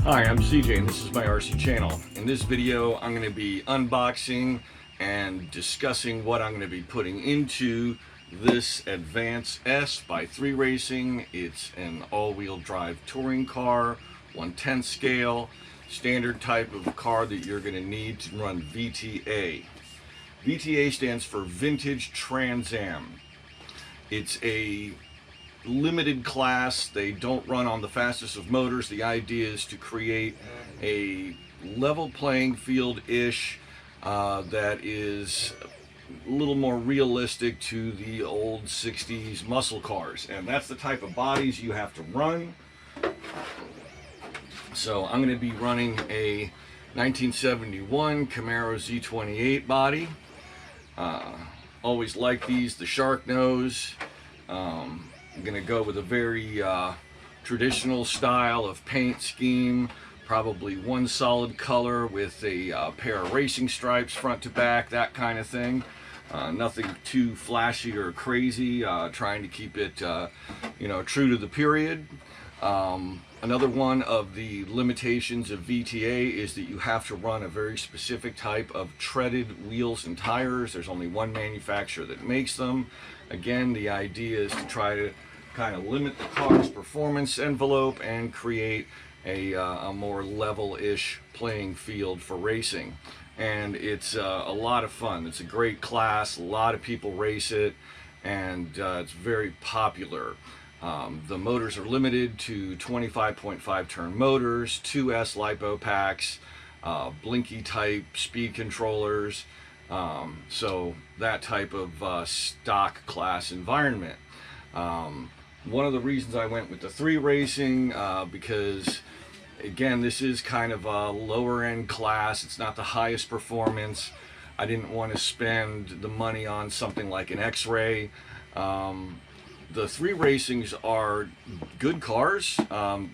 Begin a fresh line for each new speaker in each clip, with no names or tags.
Hi, I'm CJ and this is my RC channel. In this video I'm going to be unboxing and discussing what I'm going to be putting into this Advance S by 3Racing. It's an all-wheel drive touring car, 1/10 scale, standard type of car that you're going to need to run VTA. VTA stands for Vintage Trans Am. It's a limited class. They don't run on the fastest of motors. The idea is to create a level playing field-ish that is a little more realistic to the old 60s muscle cars, and that's the type of bodies you have to run. So I'm going to be running a 1971 Camaro Z28 body. Always like these, the shark nose. I'm going to go with a very traditional style of paint scheme, probably one solid color with a pair of racing stripes front to back, that kind of thing. Nothing too flashy or crazy, trying to keep it true to the period. Another one of the limitations of VTA is that you have to run a very specific type of treaded wheels and tires. There's only one manufacturer that makes them. Again, the idea is to try to kind of limit the car's performance envelope and create a more level-ish playing field for racing. And it's a lot of fun. It's a great class. A lot of people race it, and it's very popular. The motors are limited to 25.5 turn motors, 2S LiPo packs, blinky type speed controllers, so that type of stock class environment. One of the reasons I went with the 3Racing, because again, this is kind of a lower end class. It's not the highest performance. I didn't want to spend the money on something like an X-Ray. The 3Racings are good cars.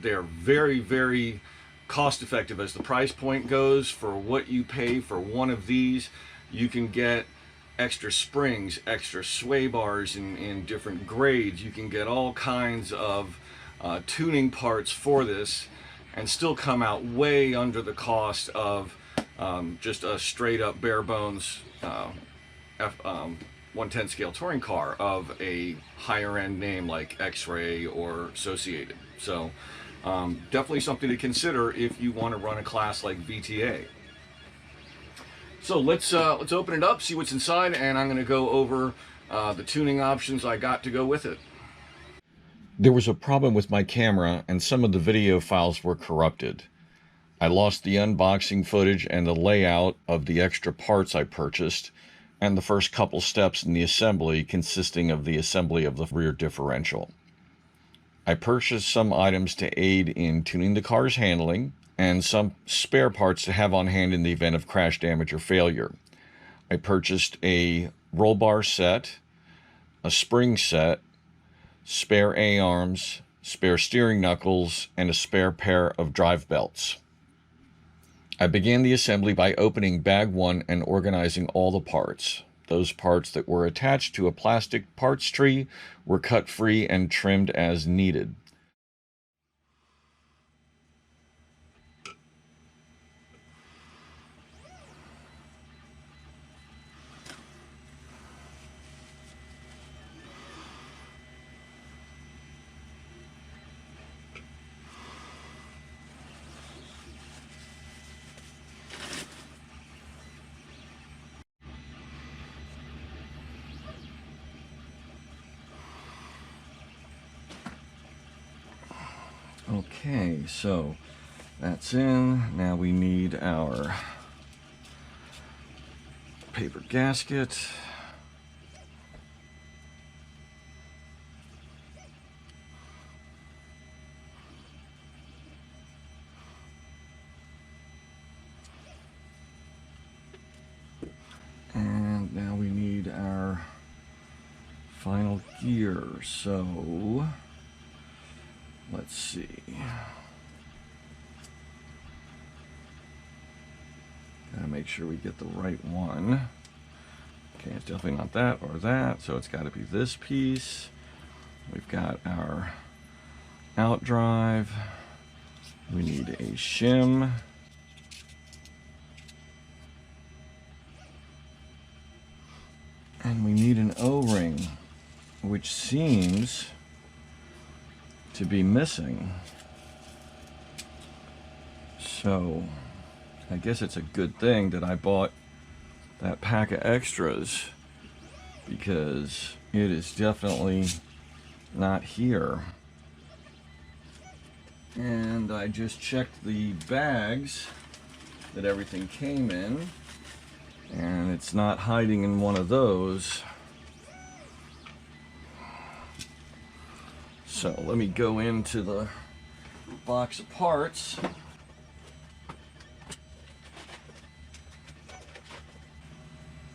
They're very, very cost effective as the price point goes. For what you pay for one of these, you can get extra springs, extra sway bars in different grades. You can get all kinds of tuning parts for this and still come out way under the cost of just a straight up bare bones 1/10 scale touring car of a higher end name like X-Ray or Associated. So definitely something to consider if you want to run a class like VTA. So let's open it up, see what's inside, and I'm going to go over the tuning options I got to go with it. There was a problem with my camera and some of the video files were corrupted. I lost the unboxing footage and the layout of the extra parts I purchased, and the first couple steps in the assembly, consisting of the assembly of the rear differential. I purchased some items to aid in tuning the car's handling, and some spare parts to have on hand in the event of crash damage or failure. I purchased a roll bar set, a spring set, spare A-arms, spare steering knuckles, and a spare pair of drive belts. I began the assembly by opening bag 1 and organizing all the parts. Those parts that were attached to a plastic parts tree were cut free and trimmed as needed. Okay, so that's in. Now we need our paper gasket. And now we need our final gear. So let's see. Gotta make sure we get the right one. Okay, it's definitely not that or that, so it's got to be this piece. We've got our out drive, We need a shim. And we need an O-ring, which seems to be missing. So I guess it's a good thing that I bought that pack of extras, because it is definitely not here. And I just checked the bags that everything came in, and it's not hiding in one of those. So let me go into the box of parts.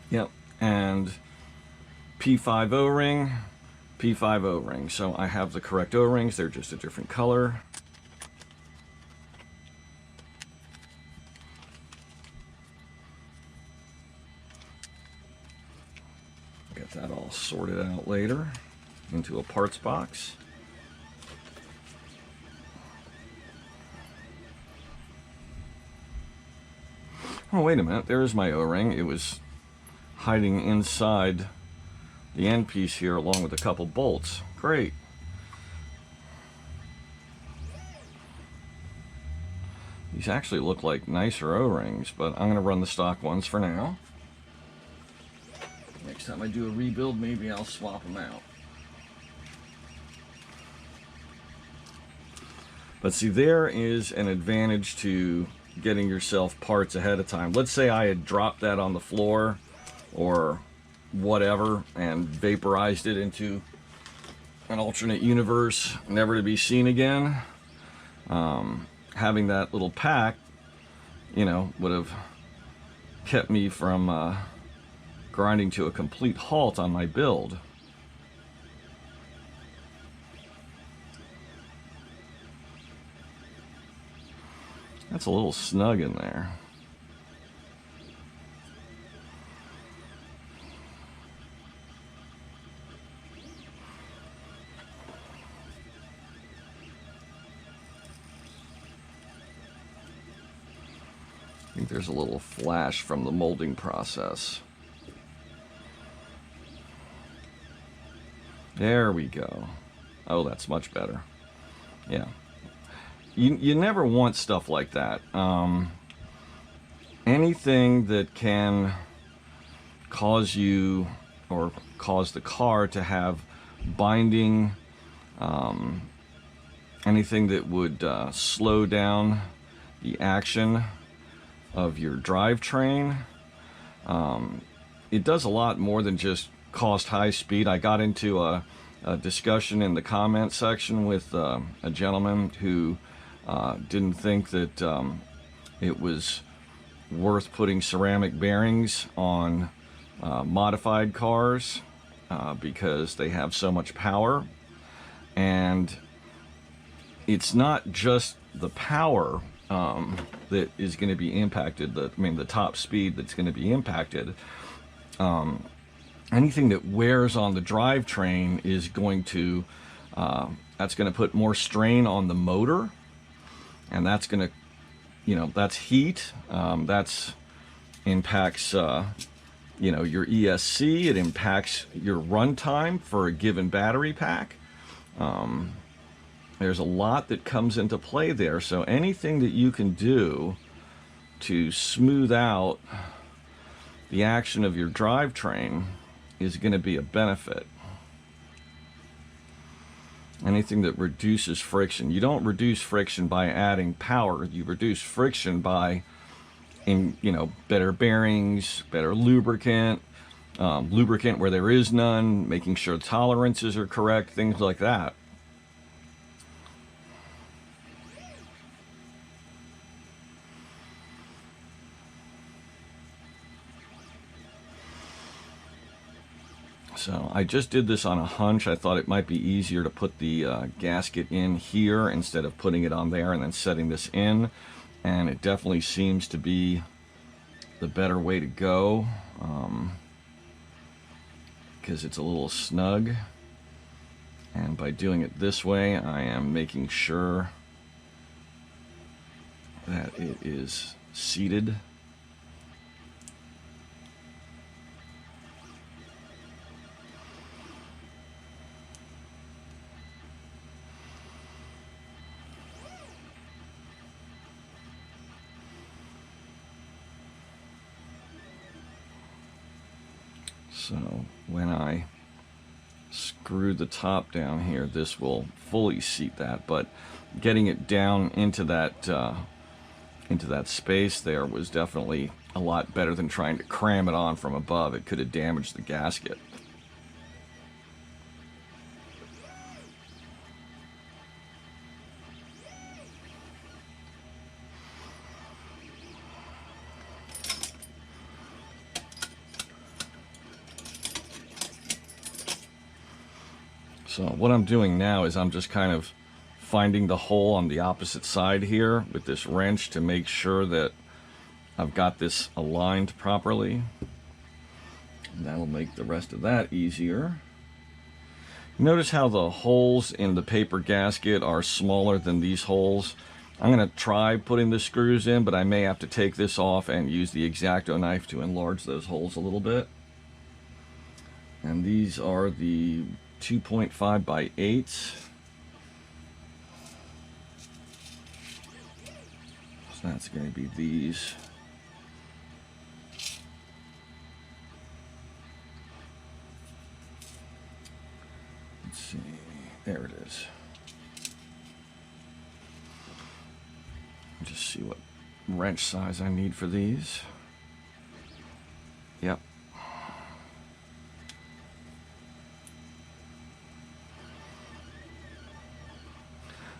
Yep, and P5 O-ring, P5 O-ring. So I have the correct O-rings, they're just a different color. Get that all sorted out later into a parts box. Oh, wait a minute, there's my O-ring. It was hiding inside the end piece here along with a couple bolts. Great. These actually look like nicer O-rings, but I'm going to run the stock ones for now. Next time I do a rebuild, maybe I'll swap them out. But see, there is an advantage to getting yourself parts ahead of time. Let's say I had dropped that on the floor or whatever and vaporized it into an alternate universe, never to be seen again. Having that little pack, you know, would have kept me from grinding to a complete halt on my build. That's a little snug in there. I think there's a little flash from the molding process. There we go. Oh, that's much better. Yeah. You never want stuff like that. Anything that can cause you or cause the car to have binding, anything that would slow down the action of your drivetrain. It does a lot more than just cost high speed. I got into a discussion in the comment section with a gentleman who didn't think that it was worth putting ceramic bearings on modified cars because they have so much power. And it's not just the power that is going to be impacted, the top speed that's going to be impacted. Anything that wears on the drivetrain is going to, that's going to put more strain on the motor, and that's going to, you know, that's heat, that's impacts, you know, your ESC, it impacts your runtime for a given battery pack. There's a lot that comes into play there, so anything that you can do to smooth out the action of your drivetrain is going to be a benefit. Anything that reduces friction. You don't reduce friction by adding power. You reduce friction by, you know, better bearings, better lubricant, lubricant where there is none, making sure tolerances are correct, things like that. So I just did this on a hunch. I thought it might be easier to put the gasket in here instead of putting it on there and then setting this in. And it definitely seems to be the better way to go, because it's a little snug. And by doing it this way, I am making sure that it is seated. So when I screw the top down here, this will fully seat that, but getting it down into that space there was definitely a lot better than trying to cram it on from above. It could have damaged the gasket. So what I'm doing now is I'm just kind of finding the hole on the opposite side here with this wrench to make sure that I've got this aligned properly. And that'll make the rest of that easier. Notice how the holes in the paper gasket are smaller than these holes. I'm going to try putting the screws in, but I may have to take this off and use the X-Acto knife to enlarge those holes a little bit. And these are the 2.5 by 8s. So that's going to be these. Let's see. There it is. Just see what wrench size I need for these. Yep.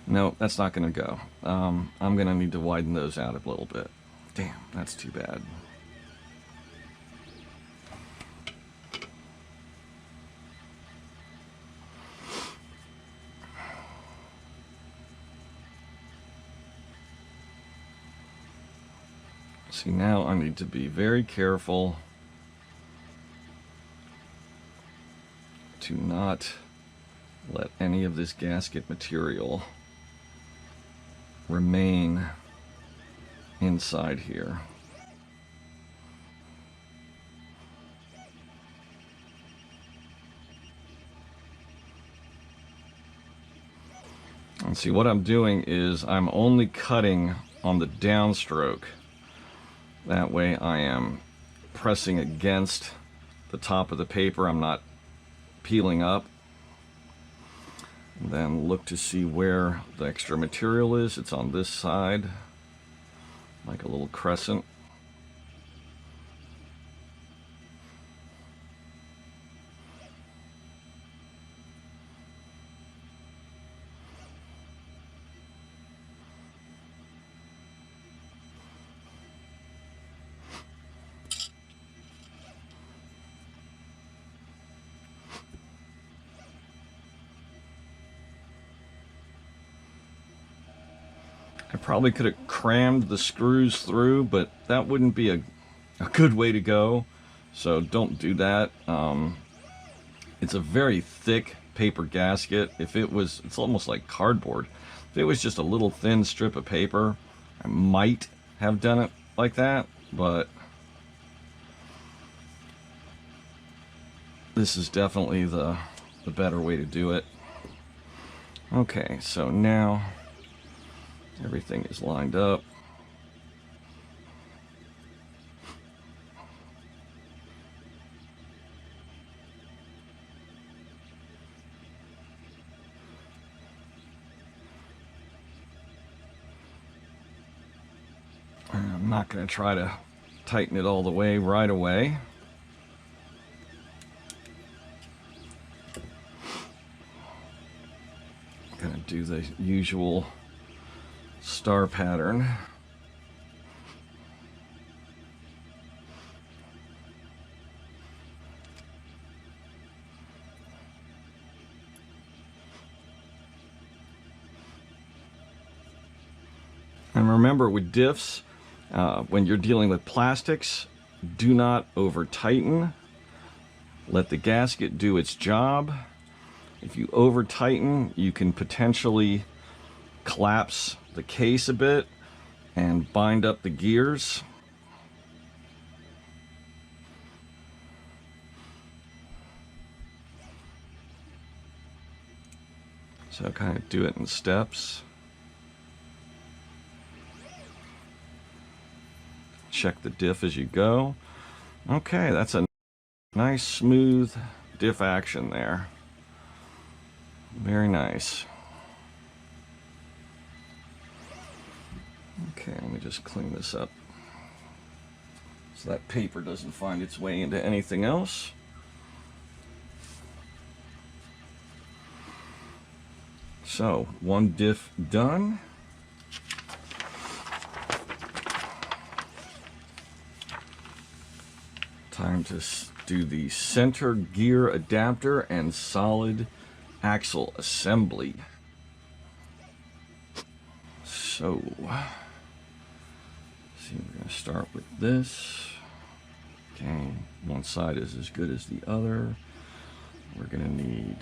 No, that's not going to go. I'm going to need to widen those out a little bit. Damn, that's too bad. See, now I need to be very careful to not let any of this gasket material remain inside here. And see, what I'm doing is I'm only cutting on the downstroke. That way I am pressing against the top of the paper. I'm not peeling up. And then look to see where the extra material is. It's on this side, like a little crescent. I probably could have crammed the screws through, but that wouldn't be a good way to go, so don't do that. It's a very thick paper gasket. It's almost like cardboard. If it was just a little thin strip of paper, I might have done it like that, but this is definitely the better way to do it. Okay, so now everything is lined up. I'm not going to try to tighten it all the way right away. I'm going to do the usual star pattern. And remember, with diffs, when you're dealing with plastics, do not over tighten. Let the gasket do its job. If you over tighten, you can potentially collapse the case a bit, and bind up the gears. So kind of do it in steps. Check the diff as you go. Okay, that's a nice smooth diff action there. Very nice. Okay, let me just clean this up so that paper doesn't find its way into anything else. So, one diff done. Time to do the center gear adapter and solid axle assembly. So, see, we're going to start with this. Okay, one side is as good as the other. We're going to need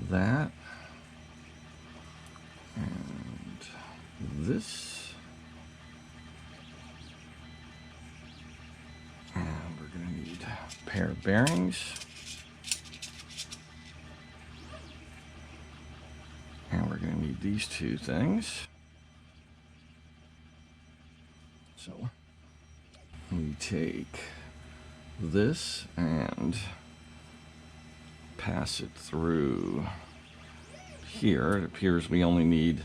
that and this, and we're going to need a pair of bearings, and we're going to need these two things. So we take this and pass it through here. It appears we only need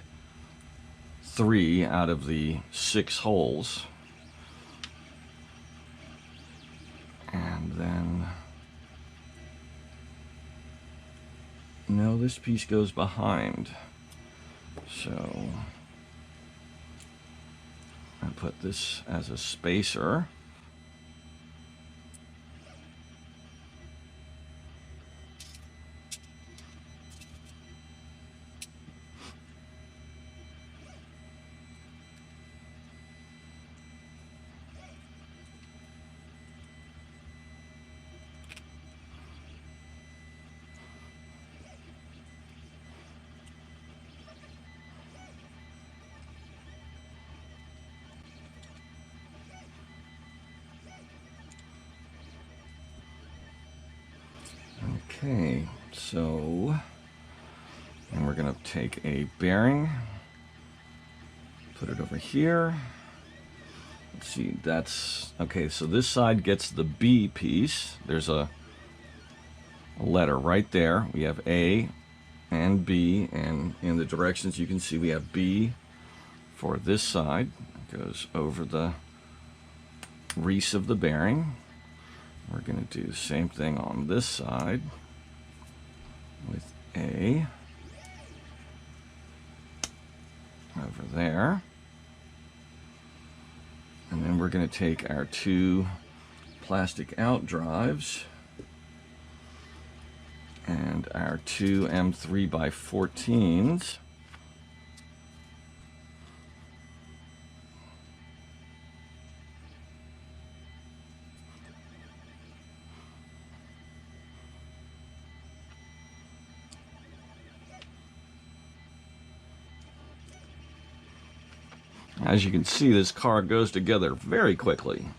3 out of the 6 holes. And then, no, this piece goes behind. So I put this as a spacer. Okay, so, and we're going to take a bearing, put it over here. Let's see, that's, okay, so this side gets the B piece. There's a letter right there. We have A and B, and in the directions you can see we have B for this side. It goes over the reese of the bearing. We're going to do the same thing on this side with A over there. And then we're going to take our 2 plastic out drives and our 2 M3x14s. As you can see, this car goes together very quickly.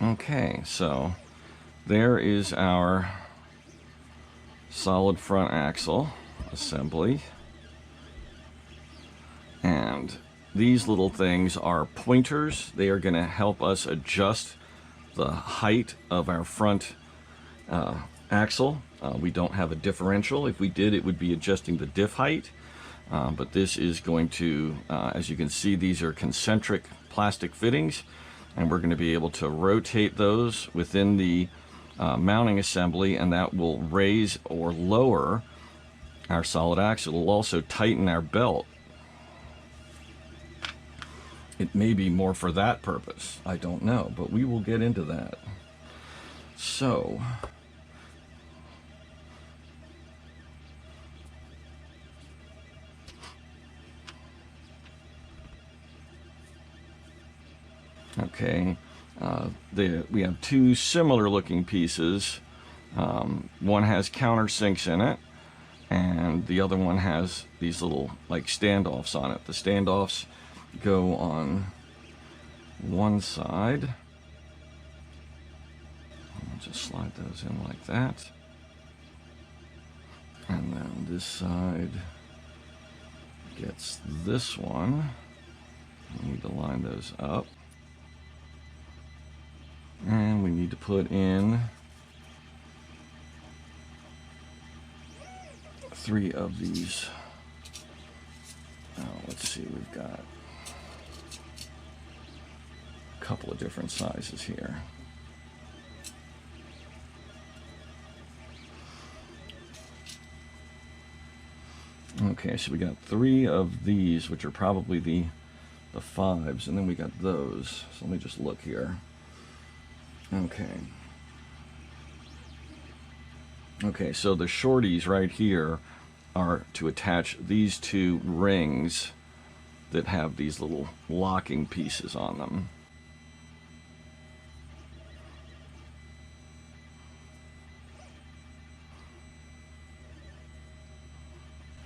Okay, so there is our solid front axle assembly. And these little things are pointers. They are going to help us adjust the height of our front axle. We don't have a differential. If we did, it would be adjusting the diff height. But this is going to, as you can see, these are concentric plastic fittings, and we're going to be able to rotate those within the mounting assembly, and that will raise or lower our solid axle. It will also tighten our belt. It may be more for that purpose. I don't know, but we will get into that. So, okay, we have 2 similar looking pieces. One has countersinks in it, and the other one has these little like standoffs on it. The standoffs go on one side. I'll just slide those in like that. And then this side gets this one. We need to line those up. And we need to put in 3 of these. Let's see, we've got a couple of different sizes here. Okay, so we got 3 of these, which are probably the 5s, and then we got those. So let me just look here. Okay. Okay, so the shorties right here are to attach these 2 rings that have these little locking pieces on them.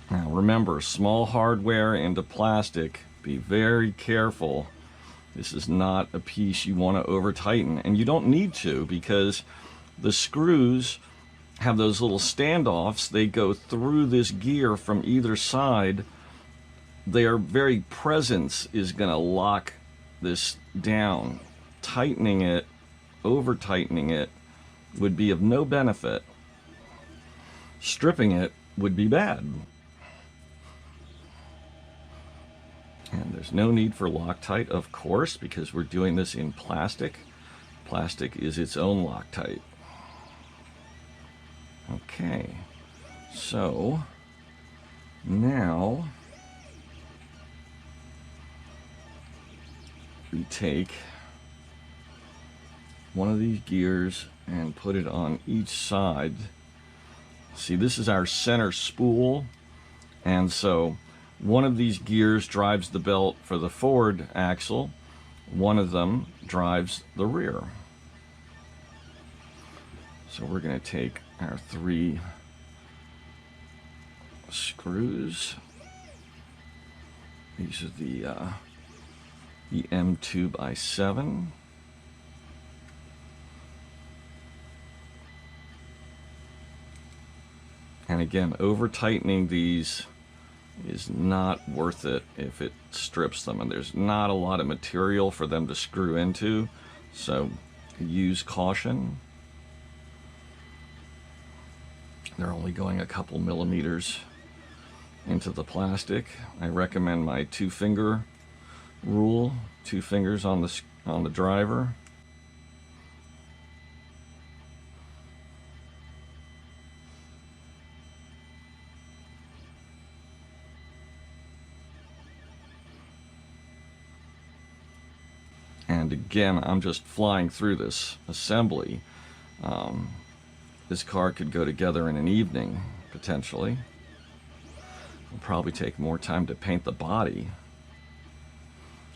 Now remember, small hardware into plastic, be very careful. This is not a piece you want to over tighten, and you don't need to, because the screws have those little standoffs. They go through this gear from either side. Their very presence is going to lock this down. Tightening it, over tightening it, would be of no benefit. Stripping it would be bad. And there's no need for Loctite, of course, because we're doing this in plastic. Plastic is its own Loctite. Okay, so now we take one of these gears and put it on each side. See, this is our center spool, and so one of these gears drives the belt for the forward axle, one of them drives the rear. So we're going to take our 3 screws. These are the M2x7. And again, over tightening these is not worth it if it strips them, and there's not a lot of material for them to screw into, so use caution. They're only going a couple millimeters into the plastic. I recommend my 2-finger rule, 2 fingers on the driver. And again, I'm just flying through this assembly. This car could go together in an evening, potentially. It'll probably take more time to paint the body.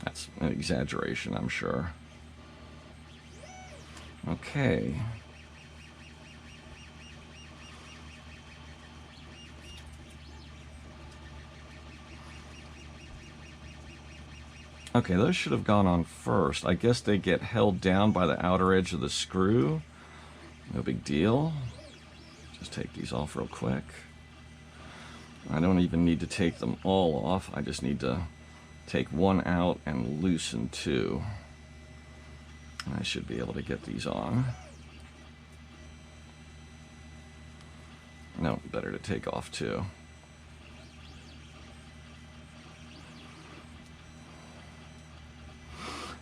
That's an exaggeration, I'm sure. Okay. Okay, those should have gone on first. I guess they get held down by the outer edge of the screw. No big deal. Just take these off real quick. I don't even need to take them all off. I just need to take one out and loosen 2. I should be able to get these on. No, better to take off 2.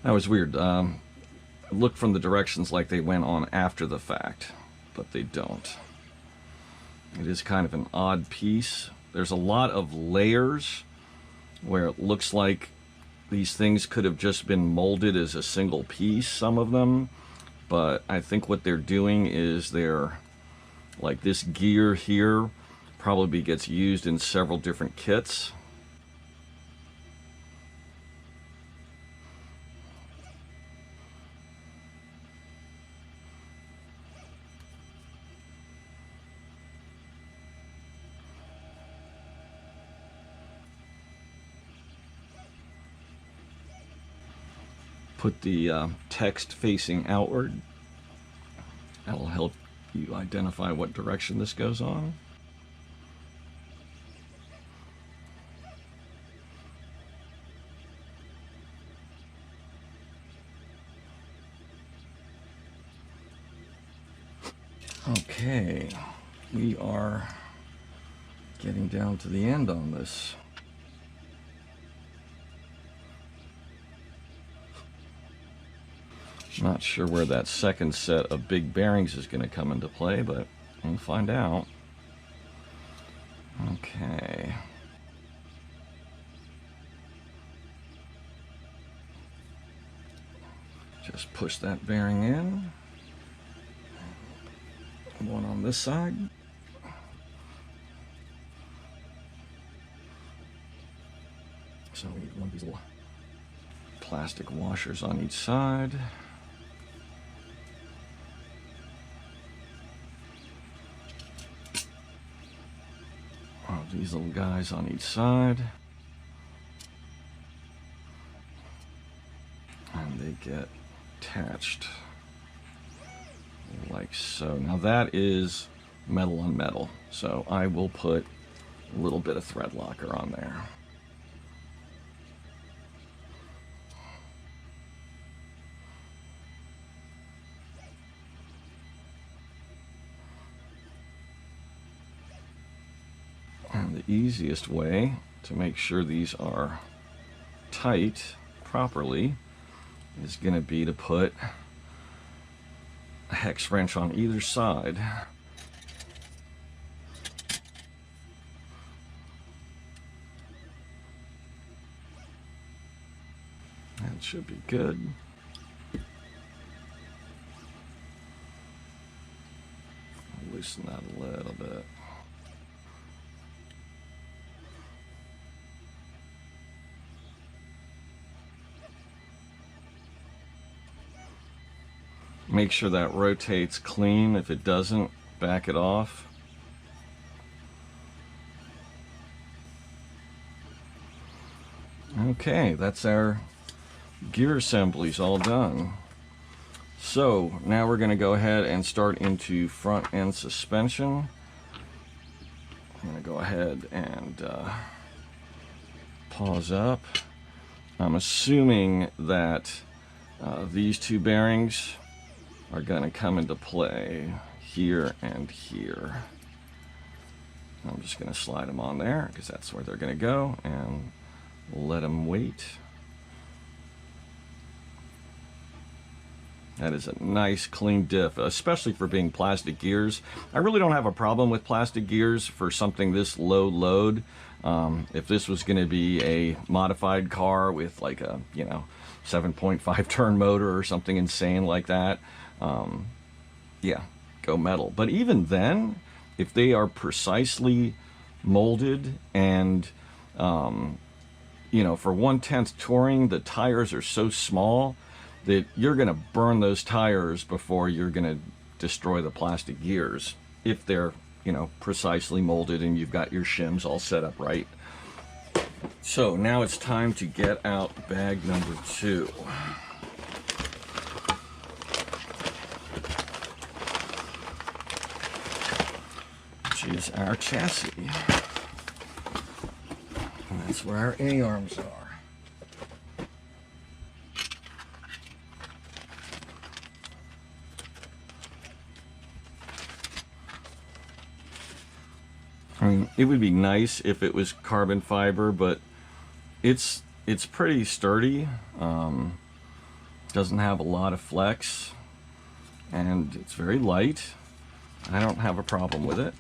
That was weird. Look from the directions like they went on after the fact, but they don't. It is kind of an odd piece. There's a lot of layers where it looks like these things could have just been molded as a single piece, some of them, but I think what they're doing is they're, like this gear here probably gets used in several different kits. put the text facing outward. That'll help you identify what direction this goes on. Okay, we are getting down to the end on this. Not sure where that second set of big bearings is going to come into play, but we'll find out. Okay. Just push that bearing in. One on this side. So we need one of these little plastic washers on each side. One of these little guys on each side. And they get attached like so. Now that is metal on metal, so I will put a little bit of thread locker on there. And the easiest way to make sure these are tight properly is going to be to put a hex wrench on either side. That should be good. I'll loosen that a little bit. Make sure that rotates clean. If it doesn't, back it off. Okay, that's our gear assemblies all done. So now we're going to go ahead and start into front end suspension. I'm going to go ahead and pause up. I'm assuming that these two bearings are going to come into play here and here. I'm just going to slide them on there because that's where they're going to go, and let them wait. That is a nice clean diff, especially for being plastic gears. I really don't have a problem with plastic gears for something this low load. If this was going to be a modified car with like a 7.5 turn motor or something insane like that, yeah, go metal. But even then, if they are precisely molded and for 1/10 touring, the tires are so small that you're going to burn those tires before you're going to destroy the plastic gears, if they're precisely molded and you've got your shims all set up right. So now it's time to get out bag number 2. Which is our chassis. And that's where our A-arms are. I mean, it would be nice if it was carbon fiber, but it's pretty sturdy. Doesn't have a lot of flex, and it's very light. I don't have a problem with it.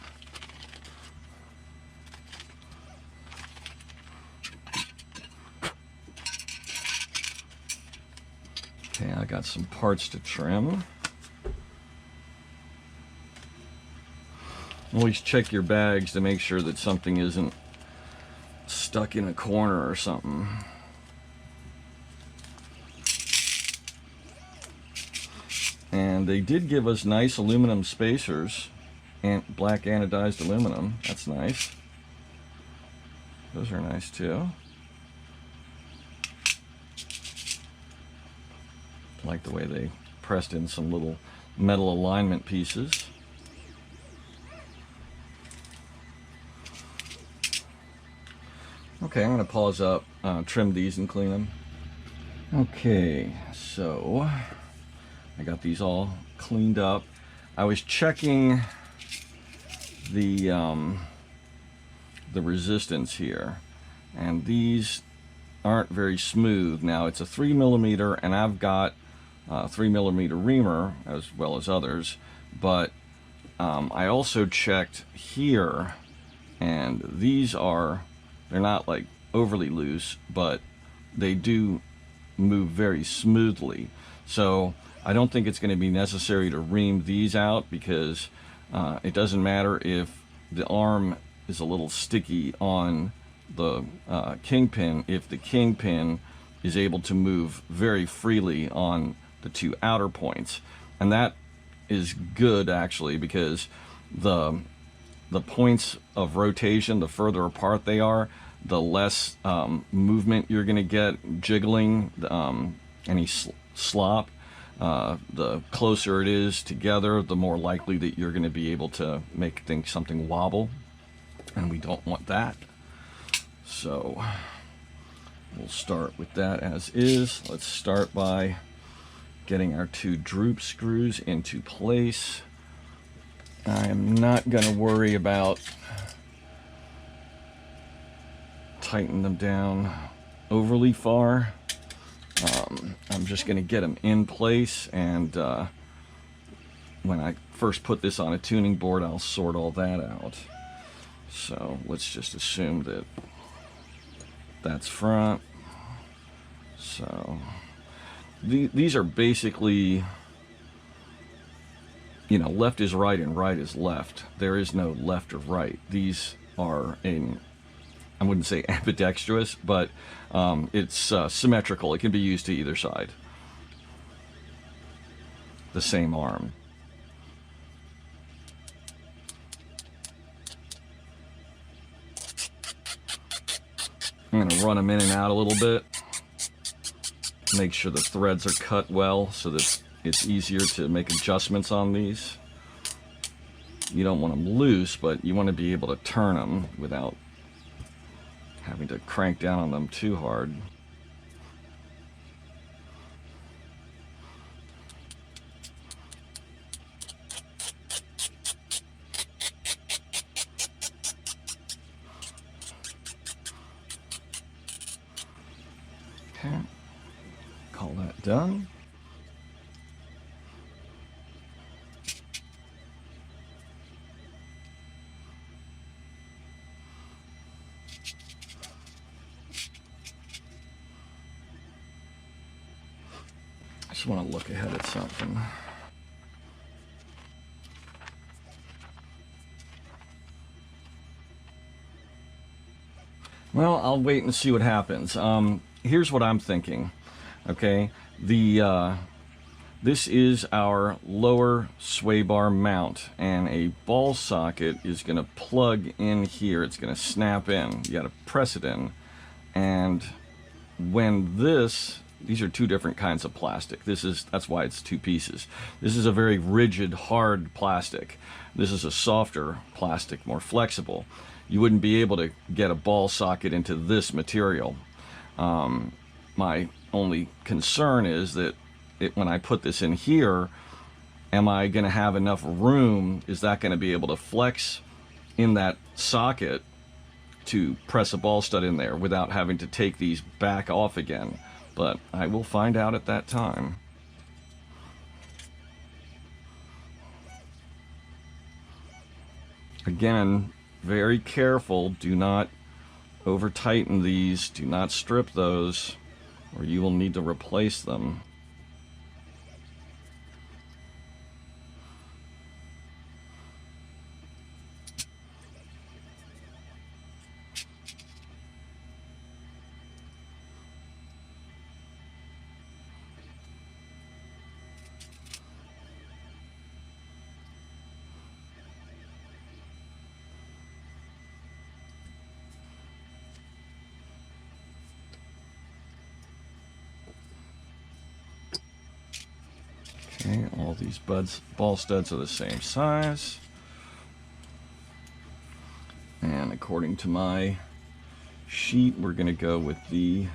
Okay, I got some parts to trim. Always check your bags to make sure that something isn't stuck in a corner or something. And they did give us nice aluminum spacers, and black anodized aluminum. That's nice. Those are nice too. I like the way they pressed in some little metal alignment pieces. Okay, I'm going to pause up, trim these and clean them. Okay, so I got these all cleaned up. I was checking the resistance here, and these aren't very smooth. Now it's a 3mm, and I've got a 3mm reamer as well as others, but I also checked here, and these they're not like overly loose, but they do move very smoothly. So I don't think it's going to be necessary to ream these out, because it doesn't matter if the arm is a little sticky on the kingpin, if the kingpin is able to move very freely on the two outer points. And that is good, actually, because the points of rotation, the further apart they are, the less movement you're going to get, jiggling, any slop. The closer it is together, the more likely that you're going to be able to make something wobble, and we don't want that. So we'll start with that as is. Let's start by getting our two droop screws into place. I am not going to worry about tightening them down overly far. I'm just going to get them in place, and when I first put this on a tuning board, I'll sort all that out. So let's just assume that that's front. So these are basically, you know, left is right and right is left. There is no left or right. These are I wouldn't say ambidextrous, but it's symmetrical. It can be used to either side. The same arm. I'm going to run them in and out a little bit. Make sure the threads are cut well so that it's easier to make adjustments on these. You don't want them loose, but you want to be able to turn them without having to crank down on them too hard. Okay, call that done. I just want to look ahead at something. Well, I'll wait and see what happens. Here's what I'm thinking. Okay, this is our lower sway bar mount, and a ball socket is going to plug in here. It's going to snap in. You got to press it in, and when these are two different kinds of plastic. That's why it's two pieces. This is a very rigid, hard plastic. This is a softer plastic, more flexible. You wouldn't be able to get a ball socket into this material. My only concern is that when I put this in here, am I going to have enough room? Is that going to be able to flex in that socket to press a ball stud in there without having to take these back off again? But I will find out at that time. Again, very careful. Do not over tighten these. Do not strip those, or you will need to replace them. Okay, all these ball studs are the same size. And according to my sheet, we're going to go with the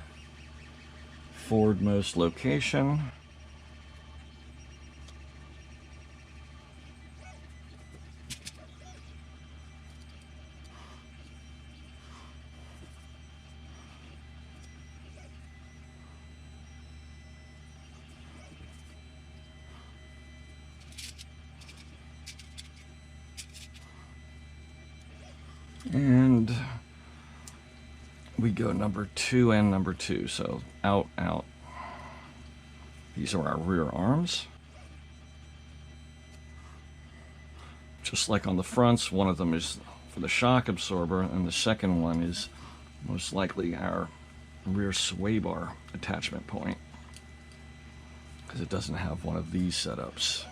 forwardmost location. And we go number 2 and number 2, so out, out. These are our rear arms. Just like on the fronts, one of them is for the shock absorber, and the second one is most likely our rear sway bar attachment point, because it doesn't have one of these setups.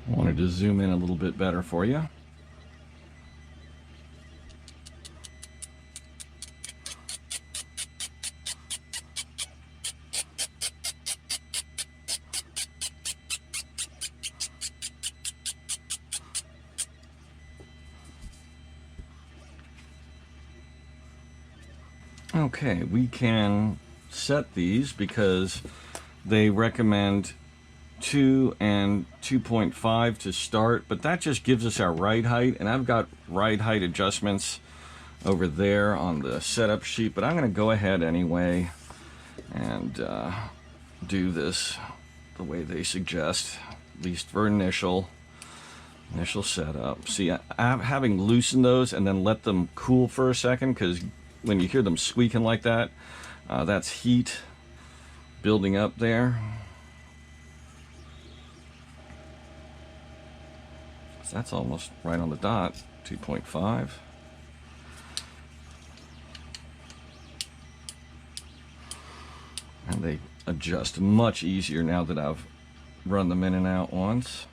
Wanted to zoom in a little bit better for you. Okay, we can set these because they recommend 2 and 2.5 to start, but that just gives us our ride height, and I've got ride height adjustments over there on the setup sheet, but I'm going to go ahead anyway and do this the way they suggest, at least for initial setup. See, having loosened those and then let them cool for a second, because when you hear them squeaking like that, that's heat building up there. So that's almost right on the dot, 2.5. And they adjust much easier now that I've run them in and out once.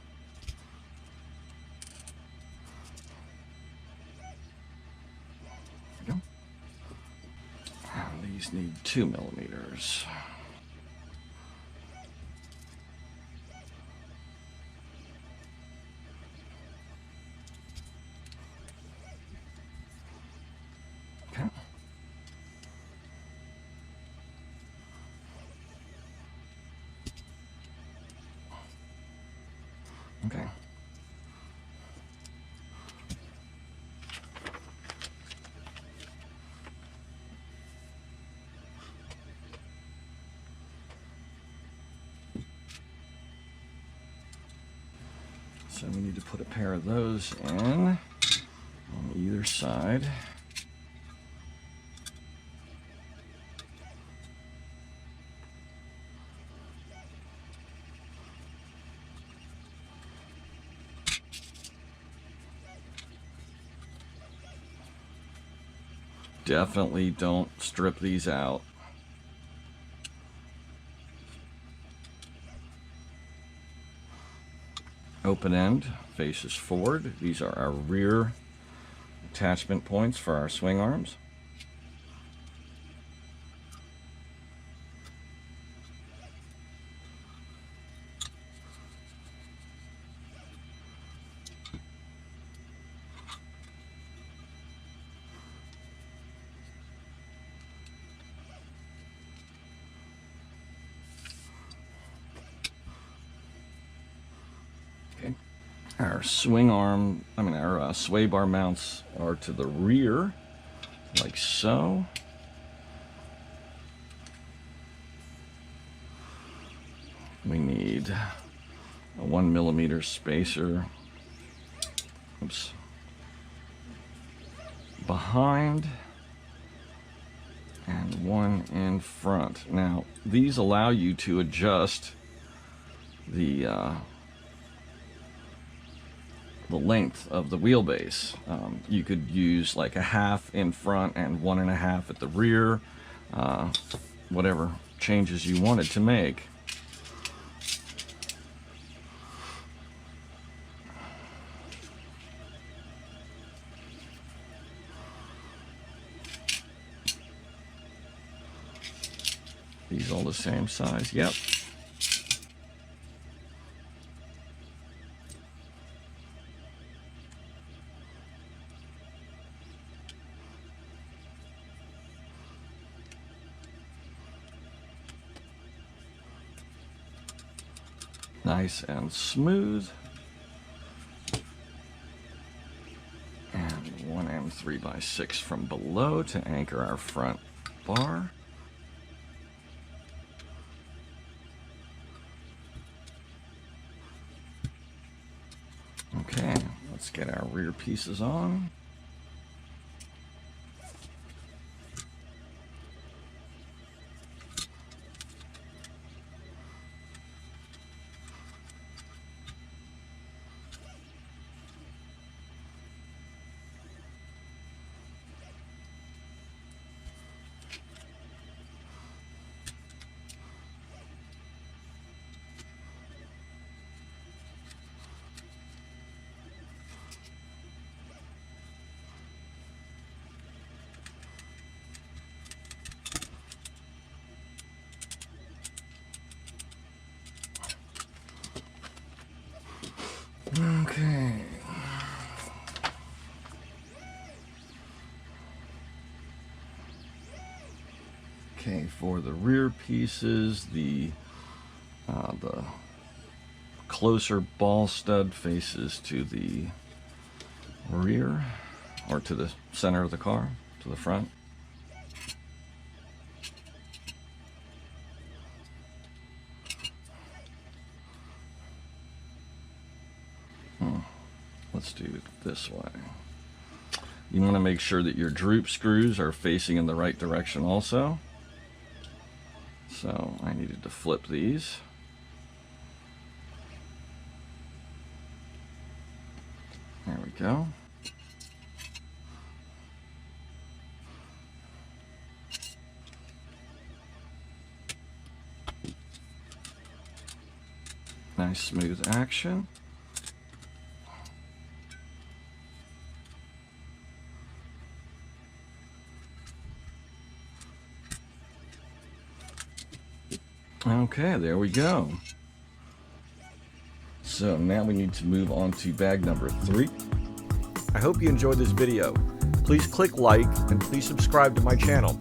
There we go. And these need 2 millimeters. Okay. Okay. So we need to put a pair of those in on either side. Definitely don't strip these out. Open end faces forward. These are our rear attachment points for our swing arms. Our swing arm, our sway bar mounts are to the rear, like so. we need a 1mm spacer. Oops. Behind and one in front. Now, these allow you to adjust the length of the wheelbase. You could use like a half in front and 1.5 at the rear, whatever changes you wanted to make. These all the same size, yep. Nice and smooth. And 1 3x6 from below to anchor our front bar. Okay, let's get our rear pieces on. Okay. Okay, for the rear pieces, the closer ball stud faces to the rear, or to the center of the car, to the front. Let's do it this way. You want to make sure that your droop screws are facing in the right direction also. So I needed to flip these. There we go. Nice smooth action. Okay, there we go. So now we need to move on to bag number 3.
I hope you enjoyed this video. Please click like and please subscribe to my channel.